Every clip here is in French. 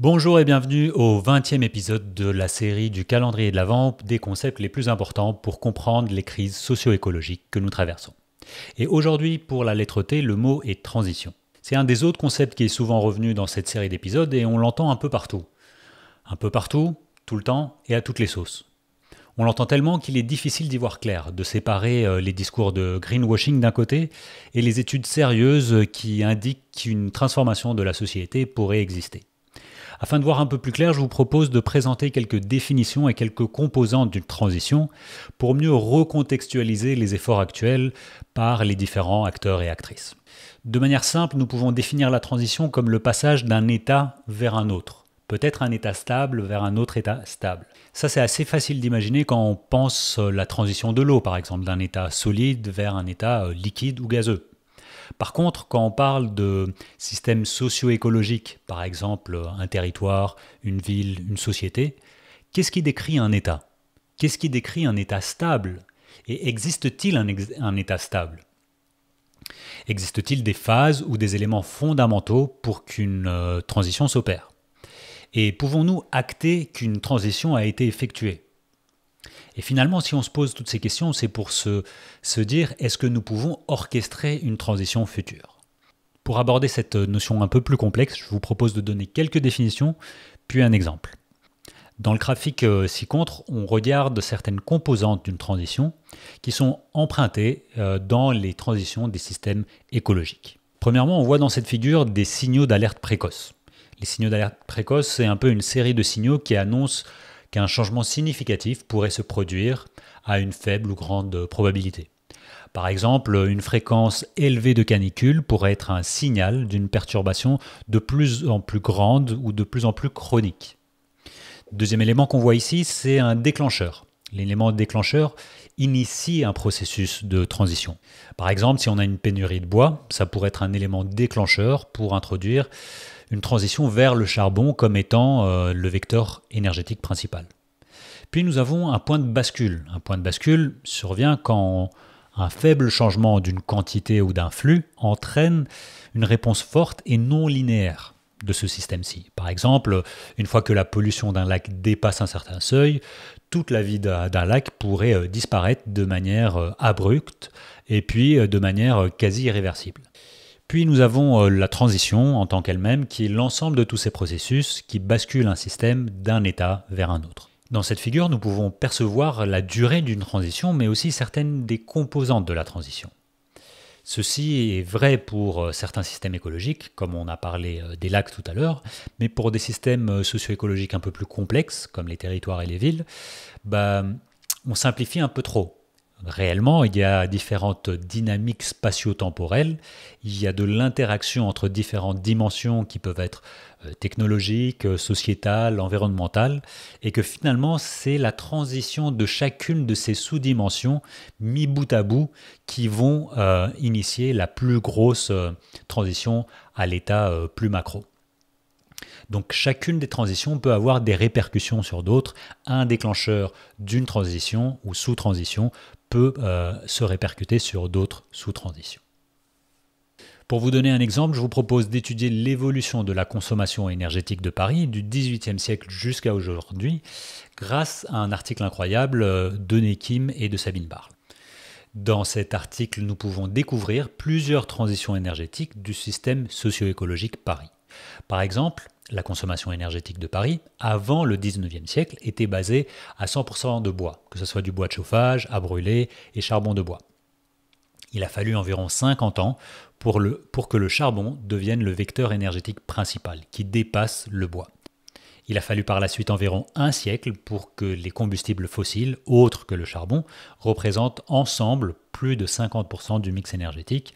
Bonjour et bienvenue au 20e épisode de la série du calendrier de l'Avent, des concepts les plus importants pour comprendre les crises socio-écologiques que nous traversons. Et aujourd'hui, pour la lettre T, le mot est transition. C'est un des autres concepts qui est souvent revenu dans cette série d'épisodes et on l'entend un peu partout. Un peu partout, tout le temps et à toutes les sauces. On l'entend tellement qu'il est difficile d'y voir clair, de séparer les discours de greenwashing d'un côté et les études sérieuses qui indiquent qu'une transformation de la société pourrait exister. Afin de voir un peu plus clair, je vous propose de présenter quelques définitions et quelques composantes d'une transition pour mieux recontextualiser les efforts actuels par les différents acteurs et actrices. De manière simple, nous pouvons définir la transition comme le passage d'un état vers un autre. Peut-être un état stable vers un autre état stable. Ça, c'est assez facile d'imaginer quand on pense la transition de l'eau, par exemple, d'un état solide vers un état liquide ou gazeux. Par contre, quand on parle de systèmes socio-écologiques, par exemple un territoire, une ville, une société, qu'est-ce qui décrit un état? Qu'est-ce qui décrit un état stable? Et existe-t-il un état stable? Existe-t-il des phases ou des éléments fondamentaux pour qu'une transition s'opère? Et pouvons-nous acter qu'une transition a été effectuée? Et finalement, si on se pose toutes ces questions, c'est pour se dire, est-ce que nous pouvons orchestrer une transition future? Pour aborder cette notion un peu plus complexe, je vous propose de donner quelques définitions, puis un exemple. Dans le graphique ci-contre, on regarde certaines composantes d'une transition qui sont empruntées dans les transitions des systèmes écologiques. Premièrement, on voit dans cette figure des signaux d'alerte précoce. Les signaux d'alerte précoce, c'est un peu une série de signaux qui annoncent qu'un changement significatif pourrait se produire à une faible ou grande probabilité. Par exemple, une fréquence élevée de canicule pourrait être un signal d'une perturbation de plus en plus grande ou de plus en plus chronique. Deuxième élément qu'on voit ici, c'est un déclencheur. L'élément déclencheur initie un processus de transition. Par exemple, si on a une pénurie de bois, ça pourrait être un élément déclencheur pour introduire une transition vers le charbon comme étant le vecteur énergétique principal. Puis nous avons un point de bascule. Un point de bascule survient quand un faible changement d'une quantité ou d'un flux entraîne une réponse forte et non linéaire de ce système-ci. Par exemple, une fois que la pollution d'un lac dépasse un certain seuil, toute la vie d'un lac pourrait disparaître de manière abrupte et puis de manière quasi irréversible. Puis nous avons la transition en tant qu'elle-même, qui est l'ensemble de tous ces processus qui basculent un système d'un état vers un autre. Dans cette figure, nous pouvons percevoir la durée d'une transition, mais aussi certaines des composantes de la transition. Ceci est vrai pour certains systèmes écologiques, comme on a parlé des lacs tout à l'heure, mais pour des systèmes socio-écologiques un peu plus complexes, comme les territoires et les villes, on simplifie un peu trop. Réellement, il y a différentes dynamiques spatio-temporelles, il y a de l'interaction entre différentes dimensions qui peuvent être technologiques, sociétales, environnementales, et que finalement, c'est la transition de chacune de ces sous-dimensions mis bout à bout qui vont initier la plus grosse transition à l'état plus macro. Donc chacune des transitions peut avoir des répercussions sur d'autres. Un déclencheur d'une transition ou sous-transition peut se répercuter sur d'autres sous-transitions. Pour vous donner un exemple, je vous propose d'étudier l'évolution de la consommation énergétique de Paris du XVIIIe siècle jusqu'à aujourd'hui grâce à un article incroyable de Nekim et de Sabine Barl. Dans cet article, nous pouvons découvrir plusieurs transitions énergétiques du système socio-écologique Paris. Par exemple, la consommation énergétique de Paris, avant le 19e siècle, était basée à 100% de bois, que ce soit du bois de chauffage, à brûler et charbon de bois. Il a fallu environ 50 ans pour que le charbon devienne le vecteur énergétique principal, qui dépasse le bois. Il a fallu par la suite environ un siècle pour que les combustibles fossiles, autres que le charbon, représentent ensemble plus de 50% du mix énergétique,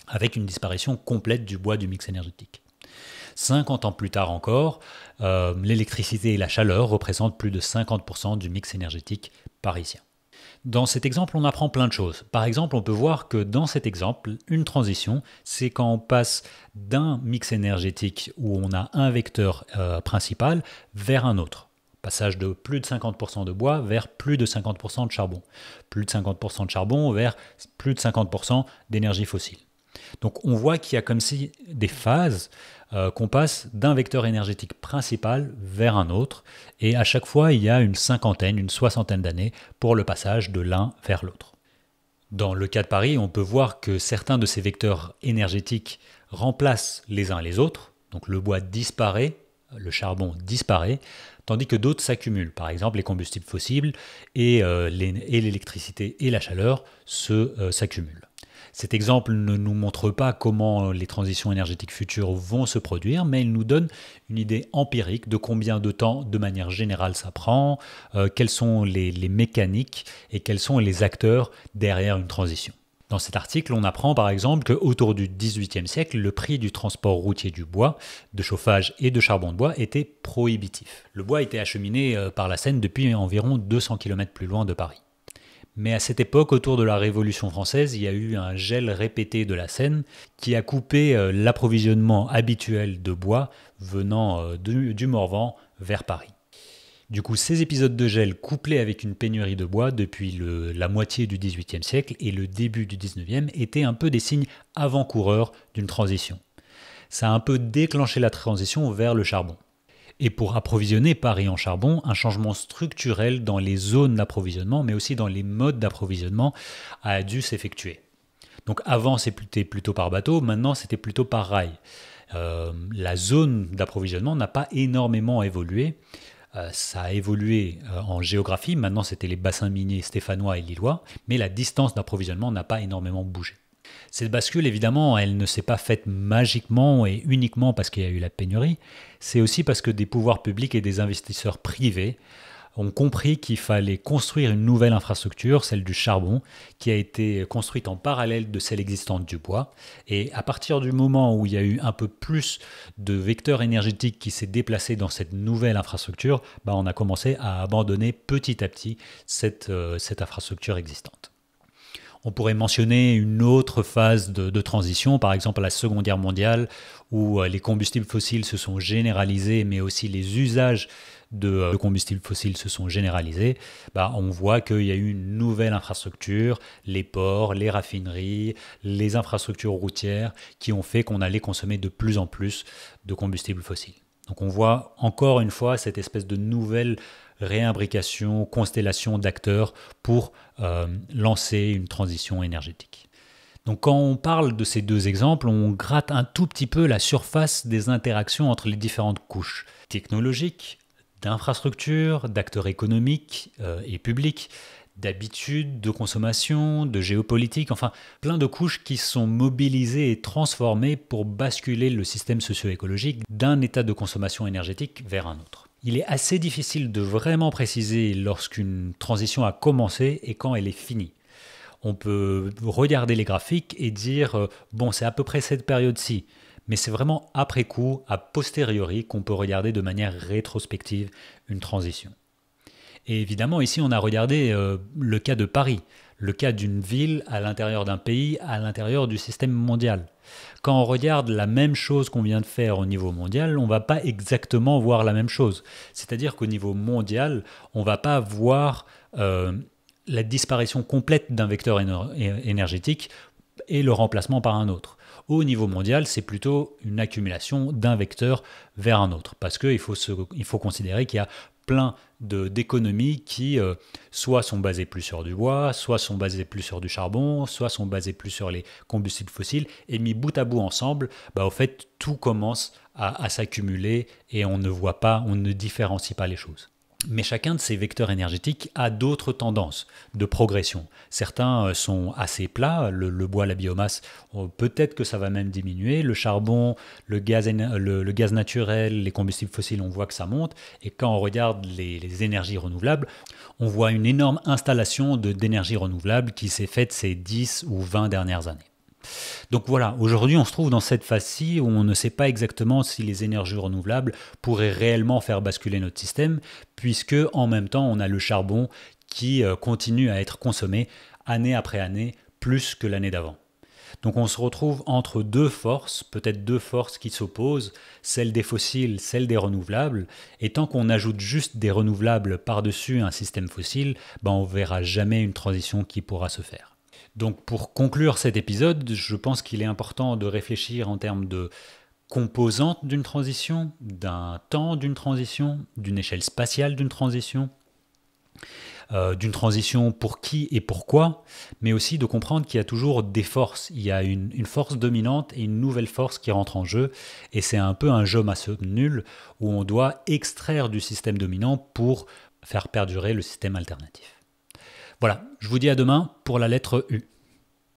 avec une disparition complète du bois du mix énergétique. 50 ans plus tard encore, l'électricité et la chaleur représentent plus de 50% du mix énergétique parisien. Dans cet exemple, on apprend plein de choses. Par exemple, on peut voir que dans cet exemple, une transition, c'est quand on passe d'un mix énergétique où on a un vecteur principal vers un autre. Passage de plus de 50% de bois vers plus de 50% de charbon. Plus de 50% de charbon vers plus de 50% d'énergie fossile. Donc on voit qu'il y a comme si des phases qu'on passe d'un vecteur énergétique principal vers un autre, et à chaque fois il y a une cinquantaine, une soixantaine d'années pour le passage de l'un vers l'autre. Dans le cas de Paris, on peut voir que certains de ces vecteurs énergétiques remplacent les uns les autres, donc le bois disparaît, le charbon disparaît, tandis que d'autres s'accumulent. Par exemple, les combustibles fossiles et l'électricité et la chaleur s'accumulent. Cet exemple ne nous montre pas comment les transitions énergétiques futures vont se produire, mais il nous donne une idée empirique de combien de temps, de manière générale, ça prend, quelles sont les mécaniques et quels sont les acteurs derrière une transition. Dans cet article, on apprend par exemple qu'autour du XVIIIe siècle, le prix du transport routier du bois, de chauffage et de charbon de bois était prohibitif. Le bois était acheminé par la Seine depuis environ 200 km plus loin de Paris. Mais à cette époque, autour de la Révolution française, il y a eu un gel répété de la Seine qui a coupé l'approvisionnement habituel de bois venant du Morvan vers Paris. Du coup, ces épisodes de gel couplés avec une pénurie de bois depuis la moitié du XVIIIe siècle et le début du XIXe étaient un peu des signes avant-coureurs d'une transition. Ça a un peu déclenché la transition vers le charbon. Et pour approvisionner Paris en charbon, un changement structurel dans les zones d'approvisionnement, mais aussi dans les modes d'approvisionnement, a dû s'effectuer. Donc avant, c'était plutôt par bateau, maintenant c'était plutôt par rail. La zone d'approvisionnement n'a pas énormément évolué. Ça a évolué en géographie, maintenant c'était les bassins miniers stéphanois et lillois, mais la distance d'approvisionnement n'a pas énormément bougé. Cette bascule, évidemment, elle ne s'est pas faite magiquement et uniquement parce qu'il y a eu la pénurie, c'est aussi parce que des pouvoirs publics et des investisseurs privés ont compris qu'il fallait construire une nouvelle infrastructure, celle du charbon, qui a été construite en parallèle de celle existante du bois. Et à partir du moment où il y a eu un peu plus de vecteurs énergétiques qui s'est déplacé dans cette nouvelle infrastructure, on a commencé à abandonner petit à petit cette infrastructure existante. On pourrait mentionner une autre phase de transition, par exemple la Seconde Guerre mondiale, où les combustibles fossiles se sont généralisés, mais aussi les usages de combustibles fossiles se sont généralisés. On voit qu'il y a eu une nouvelle infrastructure, les ports, les raffineries, les infrastructures routières, qui ont fait qu'on allait consommer de plus en plus de combustibles fossiles. Donc on voit encore une fois cette espèce de nouvelle réimbrication, constellation d'acteurs pour lancer une transition énergétique. Donc quand on parle de ces deux exemples, on gratte un tout petit peu la surface des interactions entre les différentes couches technologiques, d'infrastructures, d'acteurs économiques et publics, d'habitudes, de consommation, de géopolitique, enfin plein de couches qui sont mobilisées et transformées pour basculer le système socio-écologique d'un état de consommation énergétique vers un autre. Il est assez difficile de vraiment préciser lorsqu'une transition a commencé et quand elle est finie. On peut regarder les graphiques et dire c'est à peu près cette période-ci, mais c'est vraiment après coup, a posteriori, qu'on peut regarder de manière rétrospective une transition. Et évidemment, ici, on a regardé le cas de Paris, le cas d'une ville à l'intérieur d'un pays, à l'intérieur du système mondial. Quand on regarde la même chose qu'on vient de faire au niveau mondial, on ne va pas exactement voir la même chose. C'est-à-dire qu'au niveau mondial, on ne va pas voir la disparition complète d'un vecteur énergétique et le remplacement par un autre. Au niveau mondial, c'est plutôt une accumulation d'un vecteur vers un autre, parce qu'il faut considérer qu'il y a plein d'économies qui soit sont basées plus sur du bois, soit sont basées plus sur du charbon, soit sont basées plus sur les combustibles fossiles, et mis bout à bout ensemble, au fait, tout commence à s'accumuler et on ne différencie pas les choses. Mais chacun de ces vecteurs énergétiques a d'autres tendances de progression. Certains sont assez plats, le bois, la biomasse, peut-être que ça va même diminuer. Le charbon, le gaz naturel, les combustibles fossiles, on voit que ça monte. Et quand on regarde les énergies renouvelables, on voit une énorme installation d'énergie renouvelable qui s'est faite ces 10 ou 20 dernières années. Donc voilà, aujourd'hui on se trouve dans cette phase-ci où on ne sait pas exactement si les énergies renouvelables pourraient réellement faire basculer notre système, puisque en même temps on a le charbon qui continue à être consommé année après année plus que l'année d'avant. Donc on se retrouve entre deux forces, peut-être deux forces qui s'opposent, celle des fossiles, celle des renouvelables, et tant qu'on ajoute juste des renouvelables par-dessus un système fossile, on ne verra jamais une transition qui pourra se faire. Donc pour conclure cet épisode, je pense qu'il est important de réfléchir en termes de composantes d'une transition, d'un temps d'une transition, d'une échelle spatiale d'une transition pour qui et pourquoi, mais aussi de comprendre qu'il y a toujours des forces. Il y a une force dominante et une nouvelle force qui rentre en jeu, et c'est un peu un jeu masse nul où on doit extraire du système dominant pour faire perdurer le système alternatif. Voilà, je vous dis à demain pour la lettre U.